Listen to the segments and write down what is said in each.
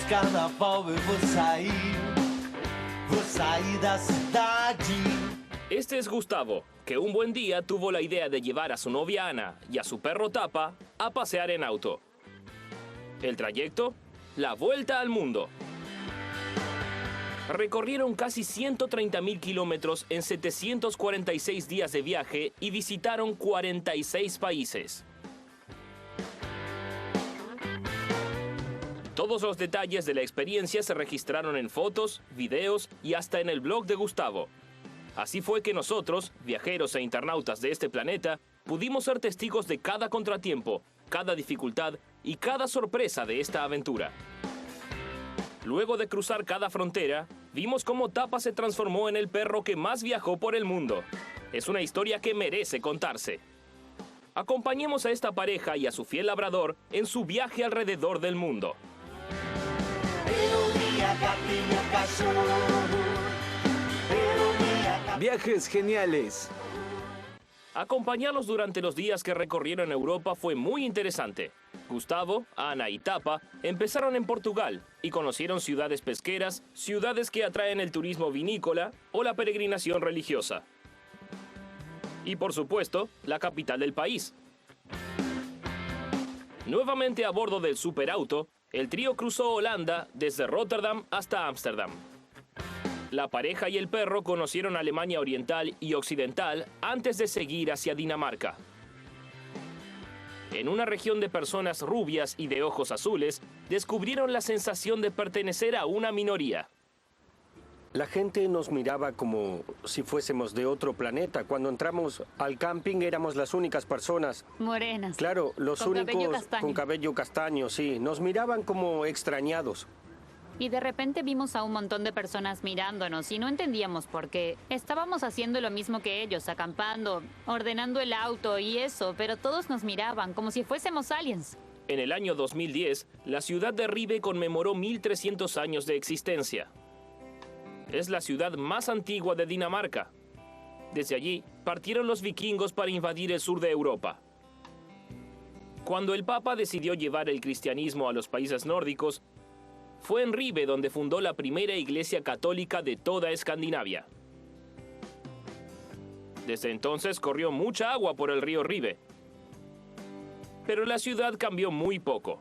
carnaval vou sair da cidade. Este es Gustavo, que un buen día tuvo la idea de llevar a su novia Ana y a su perro Tapa a pasear en auto. El trayecto, la vuelta al mundo. Recorrieron casi 130.000 kilómetros en 746 días de viaje y visitaron 46 países. Todos los detalles de la experiencia se registraron en fotos, videos y hasta en el blog de Gustavo. Así fue que nosotros, viajeros e internautas de este planeta, pudimos ser testigos de cada contratiempo, cada dificultad y cada sorpresa de esta aventura. Luego de cruzar cada frontera, vimos cómo Tapa se transformó en el perro que más viajó por el mundo. Es una historia que merece contarse. Acompañemos a esta pareja y a su fiel labrador en su viaje alrededor del mundo. Viajes geniales. Acompañarlos durante los días que recorrieron Europa fue muy interesante. Gustavo, Ana y Tapa empezaron en Portugal y conocieron ciudades pesqueras, ciudades que atraen el turismo vinícola o la peregrinación religiosa. Y por supuesto, la capital del país. Nuevamente a bordo del superauto, el trío cruzó Holanda desde Rotterdam hasta Ámsterdam. La pareja y el perro conocieron Alemania Oriental y Occidental antes de seguir hacia Dinamarca. En una región de personas rubias y de ojos azules, descubrieron la sensación de pertenecer a una minoría. La gente nos miraba como si fuésemos de otro planeta. Cuando entramos al camping éramos las únicas personas. Morenas. Claro, los con únicos cabello castaño. con cabello castaño, sí. Nos miraban como extrañados. Y de repente vimos a un montón de personas mirándonos y no entendíamos por qué. Estábamos haciendo lo mismo que ellos, acampando, ordenando el auto y eso, pero todos nos miraban como si fuésemos aliens. En el año 2010, la ciudad de Ribe conmemoró 1300 años de existencia. Es la ciudad más antigua de Dinamarca. Desde allí, partieron los vikingos para invadir el sur de Europa. Cuando el Papa decidió llevar el cristianismo a los países nórdicos, fue en Ribe donde fundó la primera iglesia católica de toda Escandinavia. Desde entonces corrió mucha agua por el río Ribe. Pero la ciudad cambió muy poco.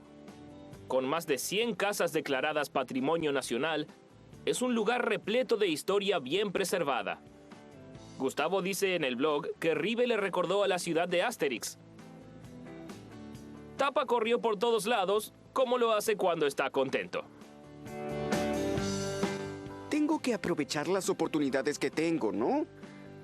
Con más de 100 casas declaradas Patrimonio Nacional, es un lugar repleto de historia bien preservada. Gustavo dice en el blog que Ribe le recordó a la ciudad de Asterix. Tapa corrió por todos lados, como lo hace cuando está contento. Tengo que aprovechar las oportunidades que tengo, ¿no?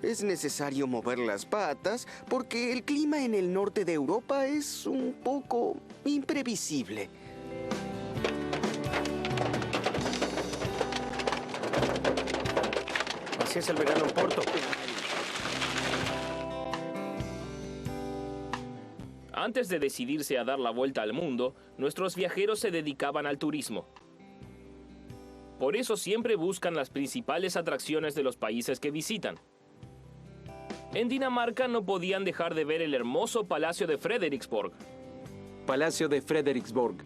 Es necesario mover las patas porque el clima en el norte de Europa es un poco imprevisible. Así es el verano en Porto. Antes de decidirse a dar la vuelta al mundo, nuestros viajeros se dedicaban al turismo. Por eso siempre buscan las principales atracciones de los países que visitan. En Dinamarca no podían dejar de ver el hermoso Palacio de Frederiksborg. Palacio de Frederiksborg.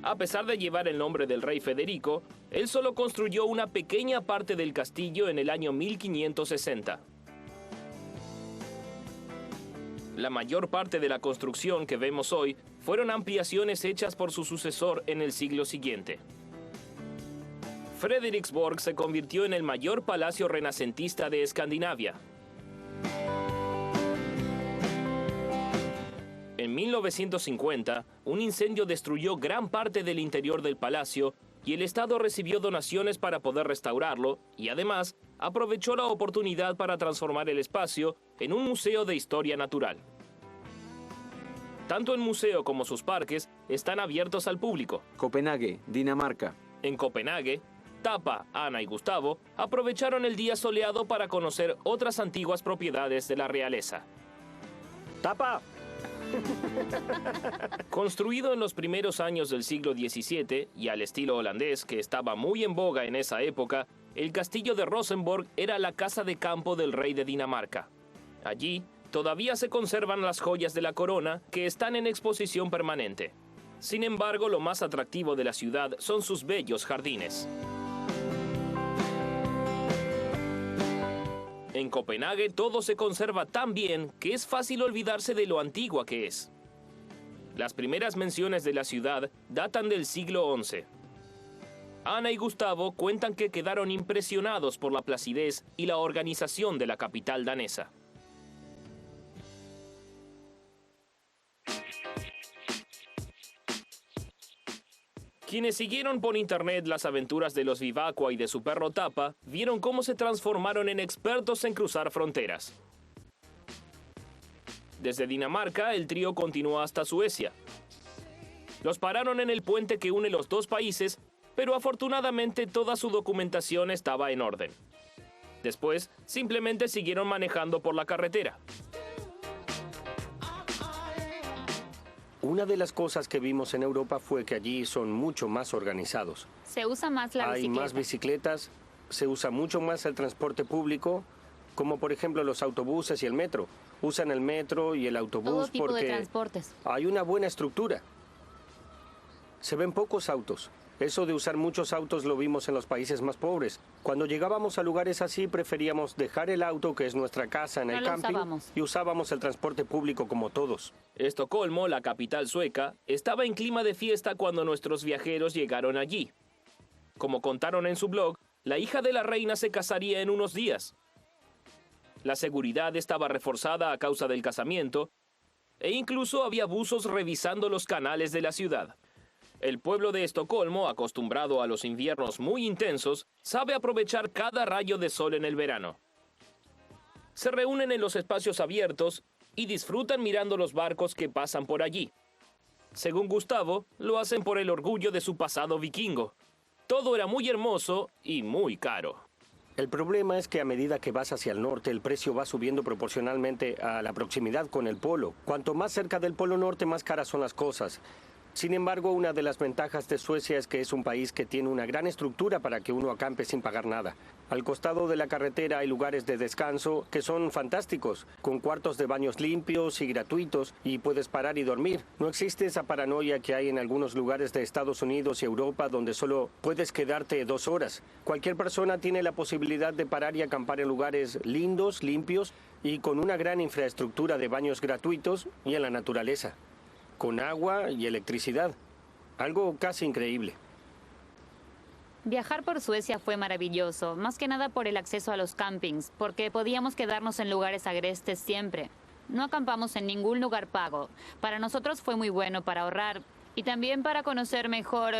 A pesar de llevar el nombre del rey Federico, él solo construyó una pequeña parte del castillo en el año 1560. La mayor parte de la construcción que vemos hoy fueron ampliaciones hechas por su sucesor en el siglo siguiente. Frederiksborg se convirtió en el mayor palacio renacentista de Escandinavia. En 1950, un incendio destruyó gran parte del interior del palacio y el Estado recibió donaciones para poder restaurarlo y además aprovechó la oportunidad para transformar el espacio en un museo de historia natural. Tanto el museo como sus parques están abiertos al público. Copenhague, Dinamarca. En Copenhague, Tapa, Ana y Gustavo aprovecharon el día soleado para conocer otras antiguas propiedades de la realeza. ¡Tapa! Construido en los primeros años del siglo XVII y al estilo holandés que estaba muy en boga en esa época, el castillo de Rosenborg era la casa de campo del rey de Dinamarca. Allí todavía se conservan las joyas de la corona que están en exposición permanente. Sin embargo, lo más atractivo de la ciudad son sus bellos jardines. En Copenhague todo se conserva tan bien que es fácil olvidarse de lo antigua que es. Las primeras menciones de la ciudad datan del siglo XI. Ana y Gustavo cuentan que quedaron impresionados por la placidez y la organización de la capital danesa. Quienes siguieron por internet las aventuras de los Vivacqua y de su perro Tapa, vieron cómo se transformaron en expertos en cruzar fronteras. Desde Dinamarca, el trío continuó hasta Suecia. Los pararon en el puente que une los dos países, pero afortunadamente toda su documentación estaba en orden. Después, simplemente siguieron manejando por la carretera. Una de las cosas que vimos en Europa fue que allí son mucho más organizados. Se usa más la Hay bicicleta. más bicicletas, se usa mucho más el transporte público, como por ejemplo los autobuses y el metro. Usan el metro y el autobús Todo tipo de porque transportes. hay una buena estructura. Se ven pocos autos. Eso de usar muchos autos lo vimos en los países más pobres. Cuando llegábamos a lugares así, preferíamos dejar el auto, que es nuestra casa, en No el lo camping, usábamos. y usábamos el transporte público como todos. Estocolmo, la capital sueca, estaba en clima de fiesta cuando nuestros viajeros llegaron allí. Como contaron en su blog, la hija de la reina se casaría en unos días. La seguridad estaba reforzada a causa del casamiento, e incluso había buzos revisando los canales de la ciudad. El pueblo de Estocolmo, acostumbrado a los inviernos muy intensos, sabe aprovechar cada rayo de sol en el verano. Se reúnen en los espacios abiertos y disfrutan mirando los barcos que pasan por allí. Según Gustavo, lo hacen por el orgullo de su pasado vikingo. Todo era muy hermoso y muy caro. El problema es que a medida que vas hacia el norte, el precio va subiendo proporcionalmente a la proximidad con el polo. Cuanto más cerca del polo norte, más caras son las cosas. Sin embargo, una de las ventajas de Suecia es que es un país que tiene una gran estructura para que uno acampe sin pagar nada. Al costado de la carretera hay lugares de descanso que son fantásticos, con cuartos de baños limpios y gratuitos, y puedes parar y dormir. No existe esa paranoia que hay en algunos lugares de Estados Unidos y Europa donde solo puedes quedarte 2 horas. Cualquier persona tiene la posibilidad de parar y acampar en lugares lindos, limpios y con una gran infraestructura de baños gratuitos y en la naturaleza, con agua y electricidad. Algo casi increíble. Viajar por Suecia fue maravilloso, más que nada por el acceso a los campings, porque podíamos quedarnos en lugares agrestes siempre. No acampamos en ningún lugar pago. Para nosotros fue muy bueno para ahorrar y también para conocer mejor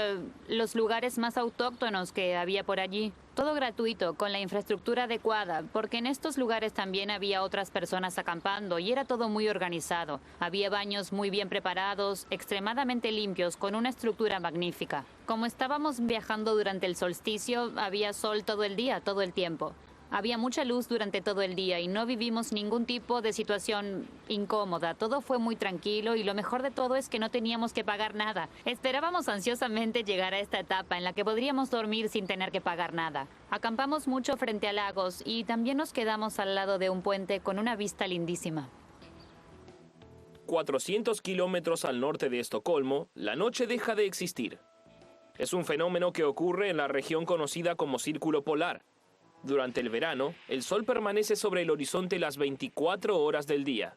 los lugares más autóctonos que había por allí. Todo gratuito, con la infraestructura adecuada, porque en estos lugares también había otras personas acampando y era todo muy organizado. Había baños muy bien preparados, extremadamente limpios, con una estructura magnífica. Como estábamos viajando durante el solsticio, había sol todo el día, todo el tiempo. Había mucha luz durante todo el día y no vivimos ningún tipo de situación incómoda. Todo fue muy tranquilo y lo mejor de todo es que no teníamos que pagar nada. Esperábamos ansiosamente llegar a esta etapa en la que podríamos dormir sin tener que pagar nada. Acampamos mucho frente a lagos y también nos quedamos al lado de un puente con una vista lindísima. 400 kilómetros al norte de Estocolmo, la noche deja de existir. Es un fenómeno que ocurre en la región conocida como Círculo Polar. Durante el verano, el sol permanece sobre el horizonte las 24 horas del día.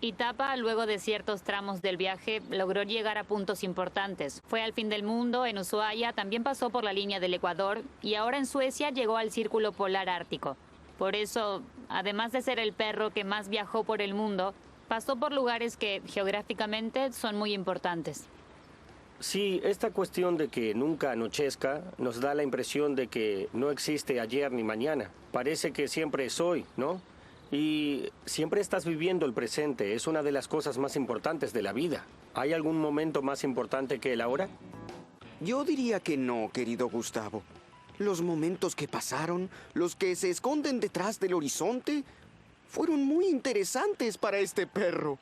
Y Tapa, luego de ciertos tramos del viaje, logró llegar a puntos importantes. Fue al fin del mundo, en Ushuaia, también pasó por la línea del Ecuador y ahora en Suecia llegó al Círculo Polar Ártico. Por eso, además de ser el perro que más viajó por el mundo, pasó por lugares que geográficamente son muy importantes. Sí, esta cuestión de que nunca anochezca nos da la impresión de que no existe ayer ni mañana. Parece que siempre es hoy, ¿no? Y siempre estás viviendo el presente. Es una de las cosas más importantes de la vida. ¿Hay algún momento más importante que el ahora? Yo diría que no, querido Gustavo. Los momentos que pasaron, los que se esconden detrás del horizonte, fueron muy interesantes para este perro.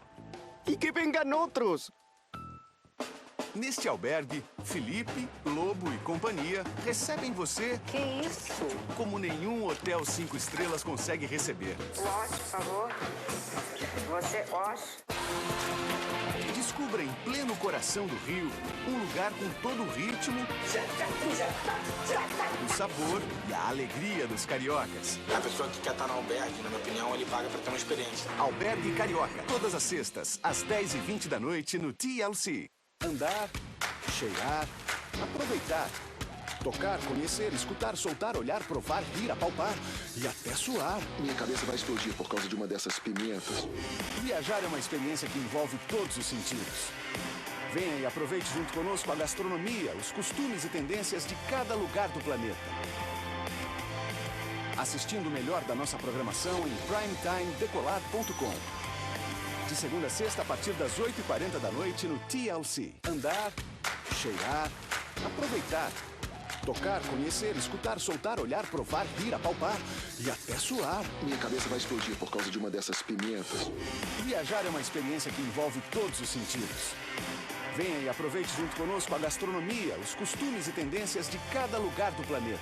Y que vengan otros. Neste albergue, Felipe, Lobo e companhia recebem você Que isso? como nenhum hotel 5 estrelas consegue receber. Wash, por favor. Você, wash. Descubra em pleno coração do Rio um lugar com todo o ritmo, o sabor e a alegria dos cariocas. A pessoa que quer estar no albergue, na minha opinião, ele paga para ter uma experiência. Albergue Carioca, todas as sextas, às 10h20 da noite no TLC. Andar, cheirar, aproveitar. Tocar, conhecer, escutar, soltar, olhar, provar, rir, apalpar e até suar. Minha cabeça vai explodir por causa de uma dessas pimentas. Viajar é uma experiência que envolve todos os sentidos. Venha e aproveite junto conosco a gastronomia, os costumes e tendências de cada lugar do planeta. Assistindo o melhor da nossa programação em primetimedecolar.com. De segunda a sexta, a partir das 8h40 da noite no TLC. Andar, cheirar, aproveitar. Tocar, conhecer, escutar, soltar, olhar, provar, rir, apalpar e até suar. Minha cabeça vai explodir por causa de uma dessas pimentas. Viajar é uma experiência que envolve todos os sentidos. Venha e aproveite junto conosco a gastronomia, os costumes e tendências de cada lugar do planeta.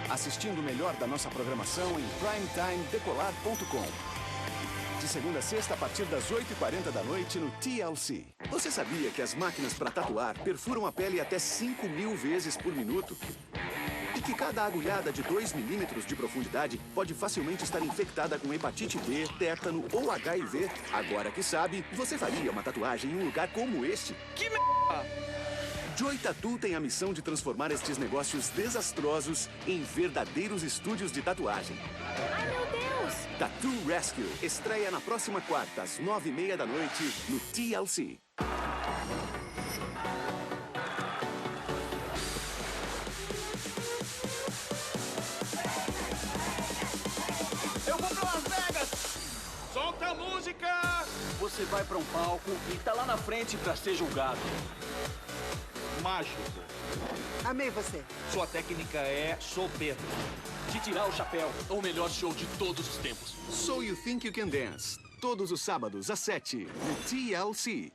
Assistindo o melhor da nossa programação em primetimedecolar.com. De segunda a sexta, a partir das 8h40 da noite no TLC. Você sabia que as máquinas para tatuar perfuram a pele até 5.000 vezes por minuto? E que cada agulhada de 2 milímetros de profundidade pode facilmente estar infectada com hepatite B, tétano ou HIV? Agora que sabe, você faria uma tatuagem em um lugar como este? Que merda! Joy Tattoo tem a missão de transformar estes negócios desastrosos em verdadeiros estúdios de tatuagem. Ai, meu Deus! Tattoo Rescue estreia na próxima quarta, às 9h30 da noite, no TLC. Eu vou pra Las Vegas! Solta a música! Você vai pra um palco e tá lá na frente pra ser julgado. Mágico. Amei você. Sua técnica é soberba. De tirar o chapéu, o melhor show de todos os tempos. So You Think You Can Dance, todos os sábados às 7, no TLC.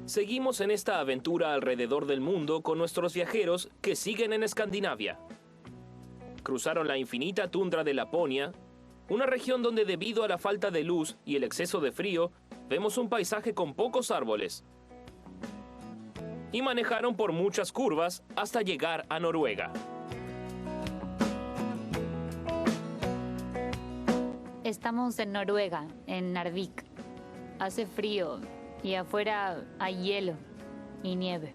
Seguimos en esta aventura alrededor del mundo con nuestros viajeros que siguen en Escandinavia. Cruzaron la infinita tundra de Laponia, una región donde debido a la falta de luz y el exceso de frío, vemos un paisaje con pocos árboles. Y manejaron por muchas curvas hasta llegar a Noruega. Estamos en Noruega, en Narvik. Hace frío y afuera hay hielo y nieve.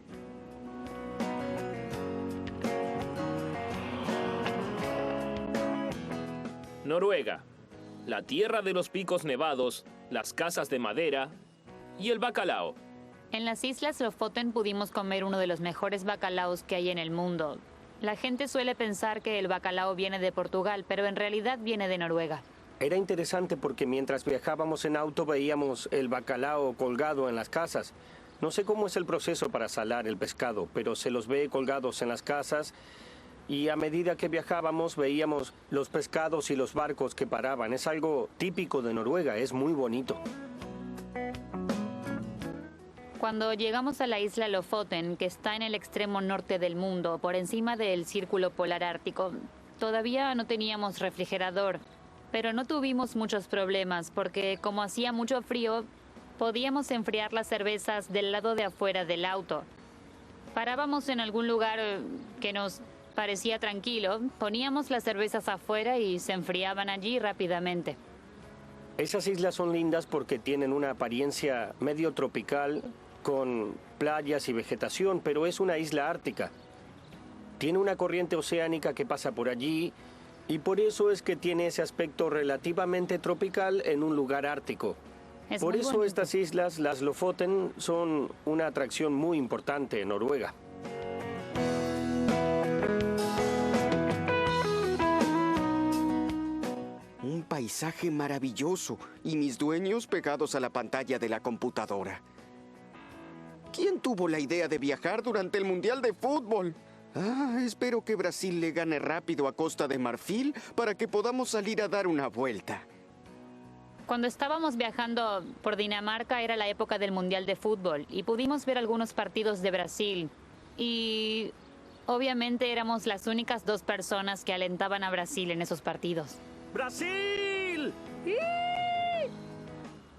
Noruega, la tierra de los picos nevados, las casas de madera y el bacalao. En las islas Lofoten pudimos comer uno de los mejores bacalaos que hay en el mundo. La gente suele pensar que el bacalao viene de Portugal, pero en realidad viene de Noruega. Era interesante porque mientras viajábamos en auto veíamos el bacalao colgado en las casas. No sé cómo es el proceso para salar el pescado, pero se los ve colgados en las casas y a medida que viajábamos veíamos los pescados y los barcos que paraban. Es algo típico de Noruega, es muy bonito. Cuando llegamos a la isla Lofoten, que está en el extremo norte del mundo, por encima del círculo polar ártico, todavía no teníamos refrigerador, pero no tuvimos muchos problemas porque como hacía mucho frío, podíamos enfriar las cervezas del lado de afuera del auto. Parábamos en algún lugar que nos parecía tranquilo, poníamos las cervezas afuera y se enfriaban allí rápidamente. Esas islas son lindas porque tienen una apariencia medio tropical, con playas y vegetación, pero es una isla ártica. Tiene una corriente oceánica que pasa por allí y por eso es que tiene ese aspecto relativamente tropical en un lugar ártico. Por eso bonito. estas islas, las Lofoten, son una atracción muy importante en Noruega. Un paisaje maravilloso y mis dueños pegados a la pantalla de la computadora. ¿Quién tuvo la idea de viajar durante el Mundial de Fútbol? Espero que Brasil le gane rápido a Costa de Marfil para que podamos salir a dar una vuelta. Cuando estábamos viajando por Dinamarca era la época del Mundial de Fútbol y pudimos ver algunos partidos de Brasil. Y obviamente éramos las únicas dos personas que alentaban a Brasil en esos partidos. ¡Brasil!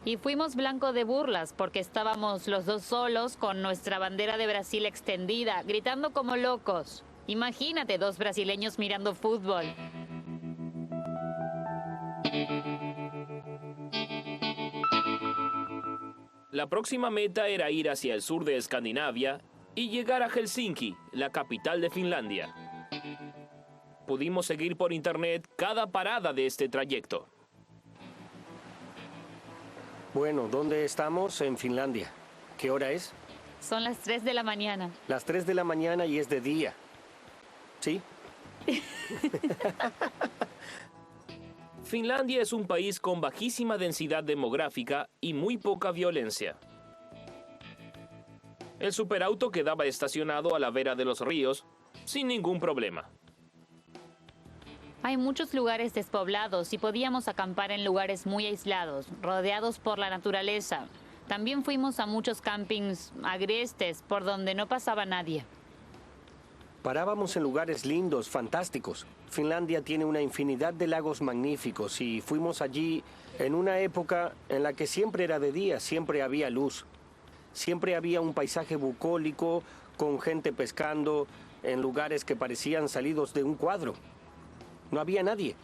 Y fuimos blanco de burlas porque estábamos los dos solos con nuestra bandera de Brasil extendida, gritando como locos. Imagínate 2 brasileños mirando fútbol. La próxima meta era ir hacia el sur de Escandinavia y llegar a Helsinki, la capital de Finlandia. Pudimos seguir por internet cada parada de este trayecto. Bueno, ¿dónde estamos? En Finlandia. ¿Qué hora es? Son las 3 de la mañana. Las 3 de la mañana y es de día. ¿Sí? Finlandia es un país con bajísima densidad demográfica y muy poca violencia. El superauto quedaba estacionado a la vera de los ríos sin ningún problema. Hay muchos lugares despoblados y podíamos acampar en lugares muy aislados, rodeados por la naturaleza. También fuimos a muchos campings agrestes por donde no pasaba nadie. Parábamos en lugares lindos, fantásticos. Finlandia tiene una infinidad de lagos magníficos y fuimos allí en una época en la que siempre era de día, siempre había luz. Siempre había un paisaje bucólico con gente pescando en lugares que parecían salidos de un cuadro. No había nadie,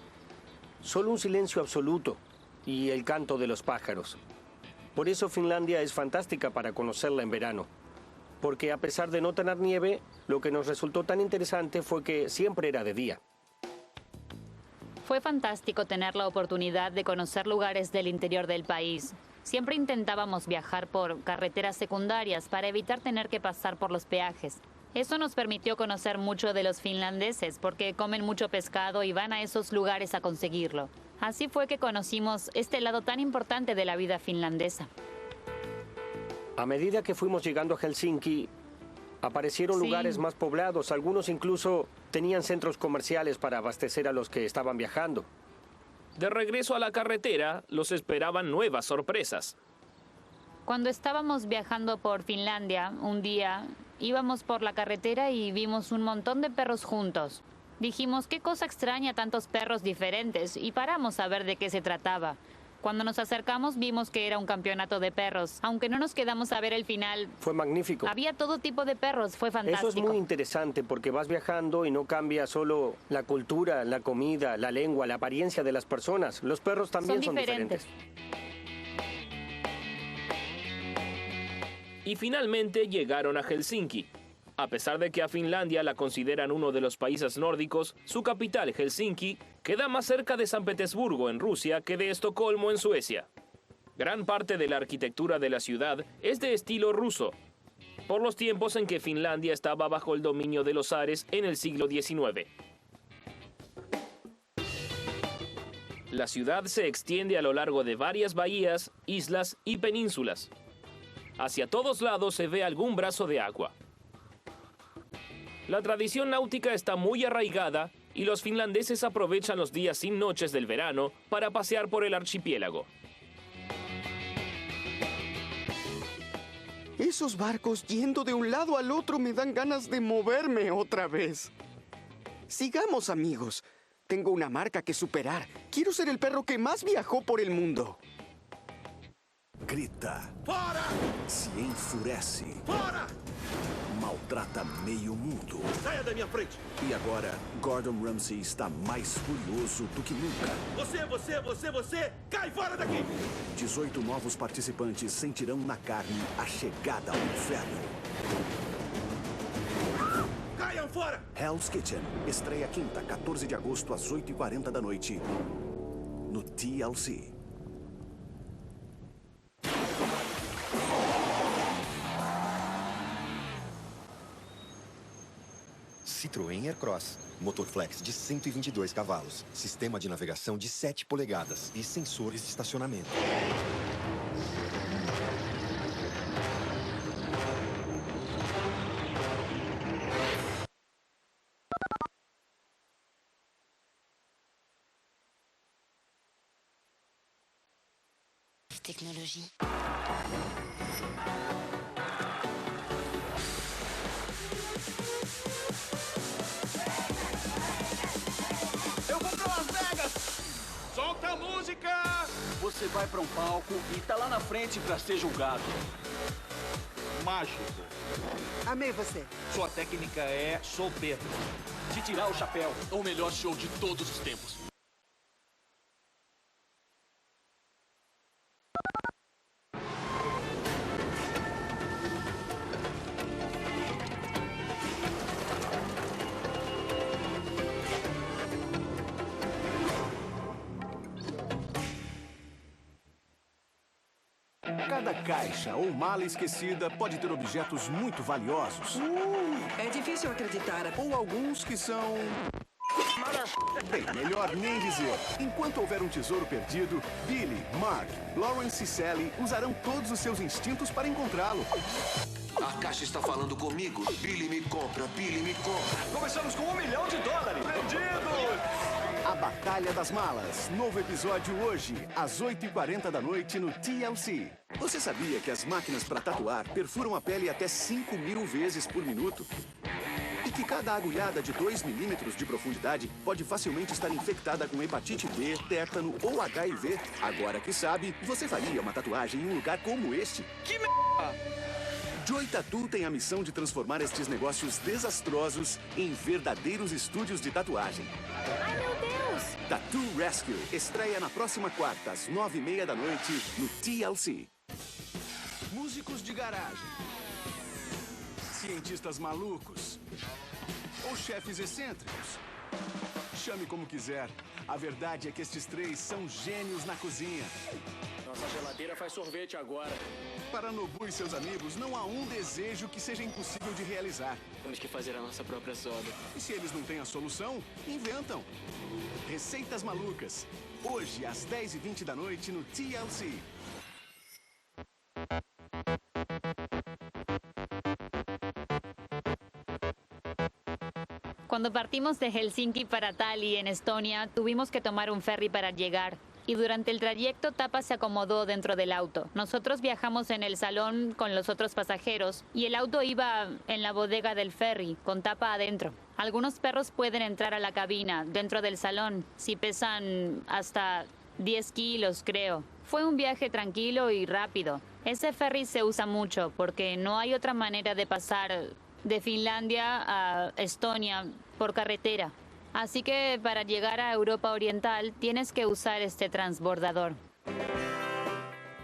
solo un silencio absoluto y el canto de los pájaros. Por eso Finlandia es fantástica para conocerla en verano. Porque a pesar de no tener nieve, lo que nos resultó tan interesante fue que siempre era de día. Fue fantástico tener la oportunidad de conocer lugares del interior del país. Siempre intentábamos viajar por carreteras secundarias para evitar tener que pasar por los peajes. Eso nos permitió conocer mucho de los finlandeses porque comen mucho pescado y van a esos lugares a conseguirlo. Así fue que conocimos este lado tan importante de la vida finlandesa. A medida que fuimos llegando a Helsinki, aparecieron lugares más poblados. Algunos incluso tenían centros comerciales para abastecer a los que estaban viajando. De regreso a la carretera, los esperaban nuevas sorpresas. Cuando estábamos viajando por Finlandia, un día íbamos por la carretera y vimos un montón de perros juntos. Dijimos, qué cosa extraña tantos perros diferentes, y paramos a ver de qué se trataba. Cuando nos acercamos vimos que era un campeonato de perros. Aunque no nos quedamos a ver el final. Fue magnífico. Había todo tipo de perros, fue fantástico. Eso es muy interesante porque vas viajando y no cambia solo la cultura, la comida, la lengua, la apariencia de las personas. Los perros también son diferentes. Y finalmente llegaron a Helsinki. A pesar de que a Finlandia la consideran uno de los países nórdicos, su capital, Helsinki, queda más cerca de San Petersburgo, en Rusia, que de Estocolmo, en Suecia. Gran parte de la arquitectura de la ciudad es de estilo ruso, por los tiempos en que Finlandia estaba bajo el dominio de los zares en el siglo XIX. La ciudad se extiende a lo largo de varias bahías, islas y penínsulas. Hacia todos lados se ve algún brazo de agua. La tradición náutica está muy arraigada y los finlandeses aprovechan los días sin noches del verano para pasear por el archipiélago. Esos barcos yendo de un lado al otro me dan ganas de moverme otra vez. Sigamos, amigos. Tengo una marca que superar. Quiero ser el perro que más viajó por el mundo. Grita. Fora! Se enfurece. Fora! Maltrata meio mundo. Saia da minha frente! E agora, Gordon Ramsay está mais furioso do que nunca. Você! Cai fora daqui! 18 novos participantes sentirão na carne a chegada ao inferno. Caiam fora! Hell's Kitchen estreia quinta, 14 de agosto, às 8h40 da noite, no TLC. Citroën Aircross. Motor flex de 122 cavalos. Sistema de navegação de 7 polegadas e sensores de estacionamento. Technologie. Eu vou pra Las Vegas! Solta Solta a música! Você vai pra um palco e tá lá na frente pra ser julgado. Mágico. Amei você. Sua técnica é soberba. De tirar o chapéu. O melhor show de todos os tempos. Cada caixa ou mala esquecida pode ter objetos muito valiosos. É difícil acreditar. Ou alguns que são... Bem, melhor nem dizer. Enquanto houver um tesouro perdido, Billy, Mark, Lawrence e Sally usarão todos os seus instintos para encontrá-lo. A caixa está falando comigo. Billy me compra, Billy me compra. Começamos com $1 milhão. Vendidos! A Batalha das Malas. Novo episódio hoje, às 8h40 da noite no TLC. Você sabia que as máquinas para tatuar perfuram a pele até 5.000 vezes por minuto? E que cada agulhada de 2 milímetros de profundidade pode facilmente estar infectada com hepatite B, tétano ou HIV? Agora que sabe, você faria uma tatuagem em um lugar como este? Que merda! Joy Tattoo tem a missão de transformar estes negócios desastrosos em verdadeiros estúdios de tatuagem. Ai, meu Deus! Tattoo Rescue estreia na próxima quarta, às 9h30 da noite, no TLC. Músicos de garagem. Cientistas malucos. Ou chefes excêntricos. Chame como quiser. A verdade é que estes três são gênios na cozinha. Nossa geladeira faz sorvete agora. Para Nobu e seus amigos, não há um desejo que seja impossível de realizar. Temos que fazer a nossa própria soda. E se eles não têm a solução, inventam. Receitas Malucas. Hoje, às 10h20 da noite, no TLC. Cuando partimos de Helsinki para Tallinn, en Estonia, tuvimos que tomar un ferry para llegar. Y durante el trayecto, Tapa se acomodó dentro del auto. Nosotros viajamos en el salón con los otros pasajeros y el auto iba en la bodega del ferry, con Tapa adentro. Algunos perros pueden entrar a la cabina, dentro del salón, si pesan hasta 10 kilos, creo. Fue un viaje tranquilo y rápido. Ese ferry se usa mucho porque no hay otra manera de pasar de Finlandia a Estonia por carretera. Así que para llegar a Europa Oriental tienes que usar este transbordador.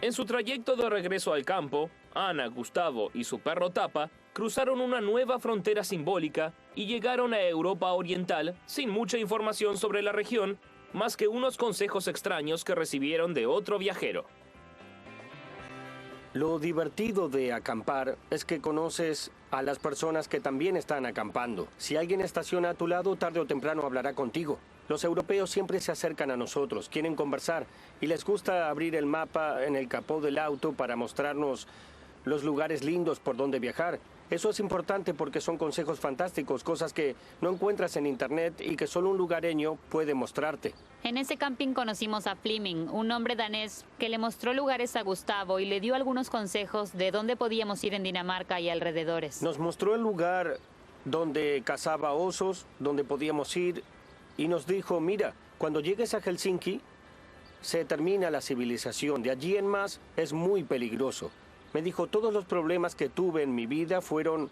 En su trayecto de regreso al campo, Ana, Gustavo y su perro Tapa cruzaron una nueva frontera simbólica y llegaron a Europa Oriental sin mucha información sobre la región, más que unos consejos extraños que recibieron de otro viajero. Lo divertido de acampar es que conoces a las personas que también están acampando. Si alguien estaciona a tu lado, tarde o temprano hablará contigo. Los europeos siempre se acercan a nosotros, quieren conversar y les gusta abrir el mapa en el capó del auto para mostrarnos los lugares lindos por donde viajar. Eso es importante porque son consejos fantásticos, cosas que no encuentras en internet y que solo un lugareño puede mostrarte. En ese camping conocimos a Fleming, un hombre danés que le mostró lugares a Gustavo y le dio algunos consejos de dónde podíamos ir en Dinamarca y alrededores. Nos mostró el lugar donde cazaba osos, donde podíamos ir y nos dijo, mira, cuando llegues a Helsinki se termina la civilización, de allí en más es muy peligroso. Me dijo, todos los problemas que tuve en mi vida fueron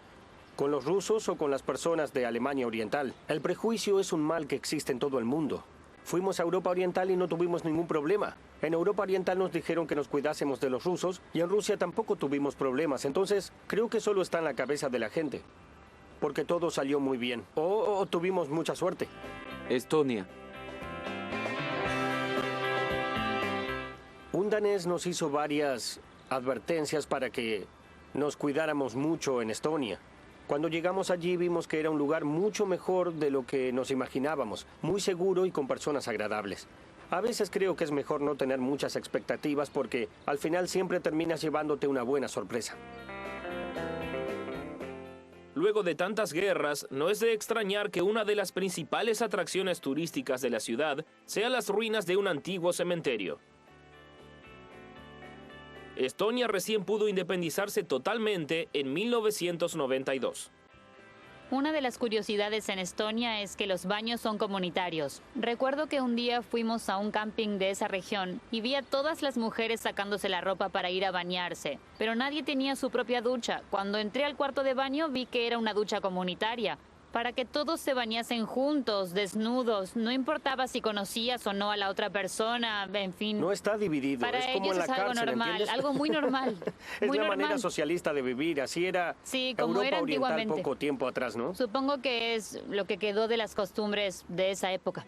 con los rusos o con las personas de Alemania Oriental. El prejuicio es un mal que existe en todo el mundo. Fuimos a Europa Oriental y no tuvimos ningún problema. En Europa Oriental nos dijeron que nos cuidásemos de los rusos y en Rusia tampoco tuvimos problemas. Entonces, creo que solo está en la cabeza de la gente. Porque todo salió muy bien. O tuvimos mucha suerte. Estonia. Un danés nos hizo varias advertencias para que nos cuidáramos mucho en Estonia. Cuando llegamos allí vimos que era un lugar mucho mejor de lo que nos imaginábamos, muy seguro y con personas agradables. A veces creo que es mejor no tener muchas expectativas porque al final siempre terminas llevándote una buena sorpresa. Luego de tantas guerras, no es de extrañar que una de las principales atracciones turísticas de la ciudad sean las ruinas de un antiguo cementerio. Estonia recién pudo independizarse totalmente en 1992. Una de las curiosidades en Estonia es que los baños son comunitarios. Recuerdo que un día fuimos a un camping de esa región y vi a todas las mujeres sacándose la ropa para ir a bañarse, pero nadie tenía su propia ducha. Cuando entré al cuarto de baño vi que era una ducha comunitaria, para que todos se bañasen juntos, desnudos. No importaba si conocías o no a la otra persona, en fin. No está dividido, Para es como ellos en la es algo cárcel, normal, ¿entiendes? algo muy normal. Es muy la normal. manera socialista de vivir, así era Sí, como Europa era Oriental antiguamente. poco tiempo atrás, ¿no? Supongo que es lo que quedó de las costumbres de esa época.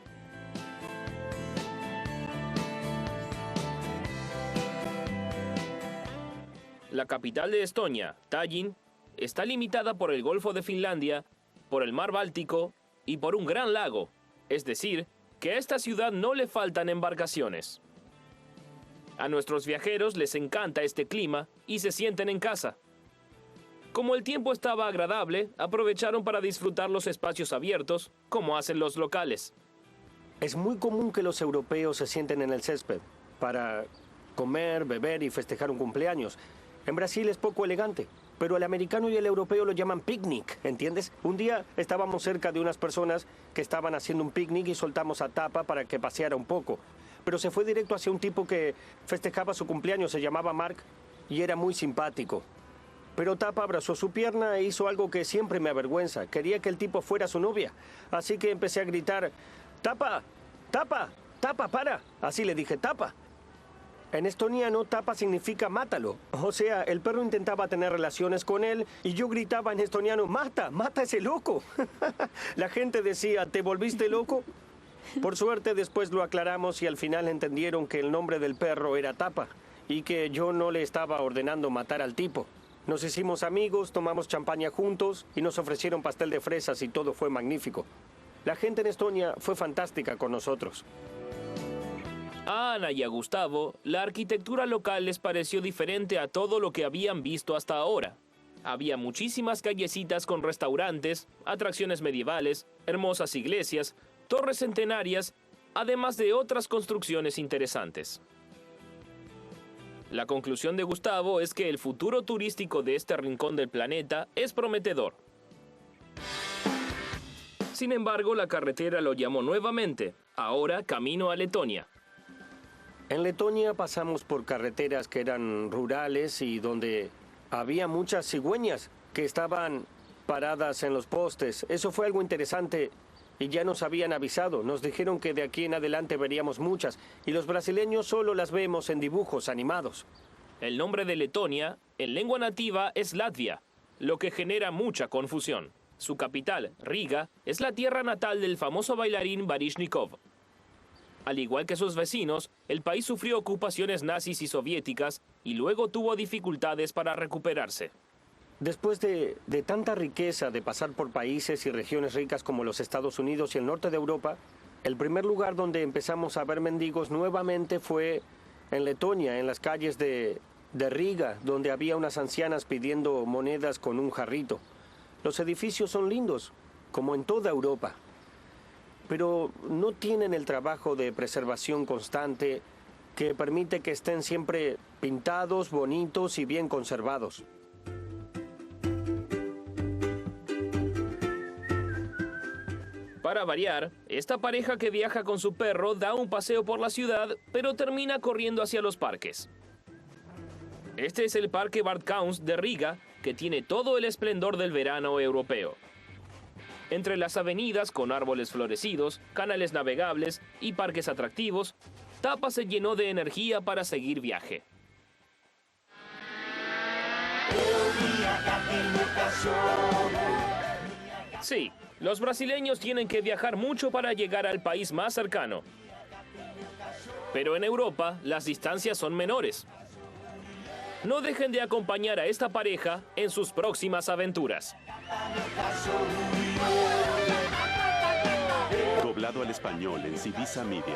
La capital de Estonia, Tallinn, está limitada por el Golfo de Finlandia, por el Mar Báltico y por un gran lago. Es decir, que a esta ciudad no le faltan embarcaciones. A nuestros viajeros les encanta este clima y se sienten en casa. Como el tiempo estaba agradable, aprovecharon para disfrutar los espacios abiertos, como hacen los locales. Es muy común que los europeos se sienten en el césped para comer, beber y festejar un cumpleaños. En Brasil es poco elegante, pero el americano y el europeo lo llaman picnic, ¿entiendes? Un día estábamos cerca de unas personas que estaban haciendo un picnic y soltamos a Tapa para que paseara un poco. Pero se fue directo hacia un tipo que festejaba su cumpleaños, se llamaba Mark, y era muy simpático. Pero Tapa abrazó su pierna e hizo algo que siempre me avergüenza. Quería que el tipo fuera su novia. Así que empecé a gritar, ¡Tapa! ¡Tapa! ¡Tapa, para! Así le dije, ¡Tapa! En estoniano, tapa significa mátalo. O sea, el perro intentaba tener relaciones con él y yo gritaba en estoniano, ¡mata! ¡Mata a ese loco! La gente decía, ¿te volviste loco? Por suerte, después lo aclaramos y al final entendieron que el nombre del perro era Tapa y que yo no le estaba ordenando matar al tipo. Nos hicimos amigos, tomamos champaña juntos y nos ofrecieron pastel de fresas y todo fue magnífico. La gente en Estonia fue fantástica con nosotros. A Ana y a Gustavo, la arquitectura local les pareció diferente a todo lo que habían visto hasta ahora. Había muchísimas callecitas con restaurantes, atracciones medievales, hermosas iglesias, torres centenarias, además de otras construcciones interesantes. La conclusión de Gustavo es que el futuro turístico de este rincón del planeta es prometedor. Sin embargo, la carretera lo llamó nuevamente, ahora camino a Letonia. En Letonia pasamos por carreteras que eran rurales y donde había muchas cigüeñas que estaban paradas en los postes. Eso fue algo interesante y ya nos habían avisado. Nos dijeron que de aquí en adelante veríamos muchas y los brasileños solo las vemos en dibujos animados. El nombre de Letonia, en lengua nativa, es Latvia, lo que genera mucha confusión. Su capital, Riga, es la tierra natal del famoso bailarín Baryshnikov. Al igual que sus vecinos, el país sufrió ocupaciones nazis y soviéticas y luego tuvo dificultades para recuperarse. Después de tanta riqueza de pasar por países y regiones ricas como los Estados Unidos y el norte de Europa, el primer lugar donde empezamos a ver mendigos nuevamente fue en Letonia, en las calles de Riga, donde había unas ancianas pidiendo monedas con un jarrito. Los edificios son lindos, como en toda Europa, pero no tienen el trabajo de preservación constante que permite que estén siempre pintados, bonitos y bien conservados. Para variar, esta pareja que viaja con su perro da un paseo por la ciudad, pero termina corriendo hacia los parques. Este es el Parque Bartkauns de Riga, que tiene todo el esplendor del verano europeo. Entre las avenidas con árboles florecidos, canales navegables y parques atractivos, Tapa se llenó de energía para seguir viaje. Sí, los brasileños tienen que viajar mucho para llegar al país más cercano. Pero en Europa, las distancias son menores. No dejen de acompañar a esta pareja en sus próximas aventuras. Doblado al español en Civisa Media.